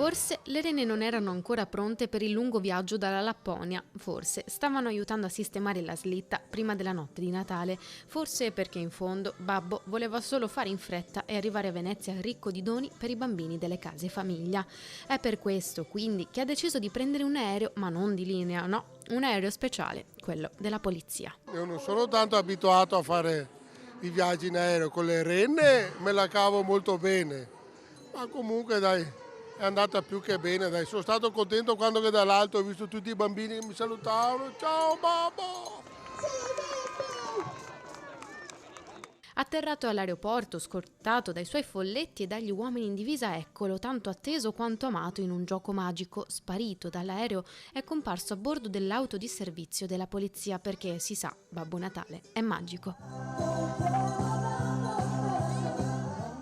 Forse le rene non erano ancora pronte per il lungo viaggio dalla Lapponia, forse stavano aiutando a sistemare la slitta prima della notte di Natale, forse perché in fondo Babbo voleva solo fare in fretta e arrivare a Venezia ricco di doni per i bambini delle case famiglia. È per questo, quindi, che ha deciso di prendere un aereo, ma non di linea, no, un aereo speciale, quello della polizia. Io non sono tanto abituato a fare i viaggi in aereo, con le renne me la cavo molto bene, ma comunque dai, è andata più che bene, dai. Sono stato contento quando che dall'alto ho visto tutti i bambini che mi salutavano, ciao babbo! Atterrato all'aeroporto, scortato dai suoi folletti e dagli uomini in divisa, eccolo, tanto atteso quanto amato in un gioco magico, sparito dall'aereo, è comparso a bordo dell'auto di servizio della polizia perché, si sa, Babbo Natale è magico.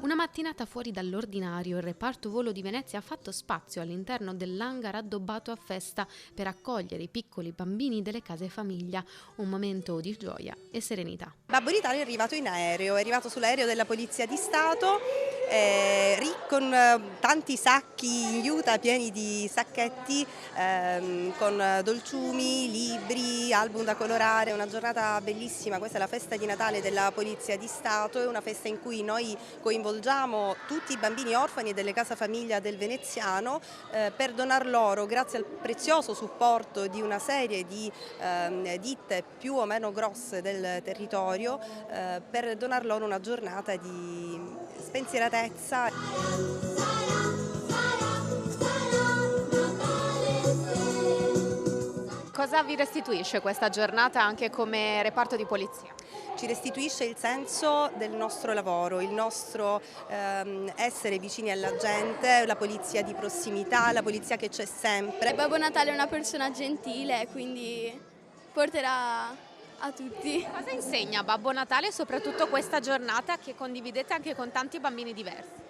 Una mattinata fuori dall'ordinario, il reparto volo di Venezia ha fatto spazio all'interno dell'hangar addobbato a festa per accogliere i piccoli bambini delle case famiglia, un momento di gioia e serenità. Babbo Natale è arrivato in aereo, è arrivato sull'aereo della Polizia di Stato con tanti sacchi in juta pieni di sacchetti con dolciumi, libri, album da colorare, una giornata bellissima. Questa è la festa di Natale della Polizia di Stato, è una festa in cui noi coinvolgiamo tutti i bambini orfani delle case famiglia del Veneziano per donar loro, grazie al prezioso supporto di una serie di ditte più o meno grosse del territorio, per donar loro una giornata di spensieratezza. Cosa vi restituisce questa giornata anche come reparto di polizia? Ci restituisce il senso del nostro lavoro, il nostro essere vicini alla gente, la polizia di prossimità, la polizia che c'è sempre. Babbo Natale è una persona gentile, quindi porterà a tutti. Cosa insegna Babbo Natale, soprattutto questa giornata che condividete anche con tanti bambini diversi?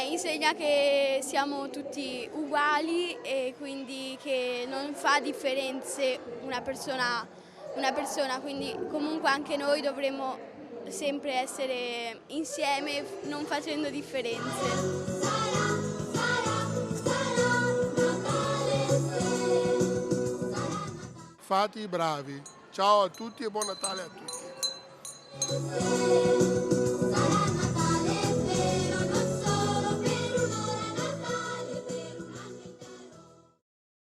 Insegna che siamo tutti uguali e quindi che non fa differenze una persona, quindi comunque anche noi dovremmo sempre essere insieme non facendo differenze. Fate i bravi, ciao a tutti e buon Natale a tutti!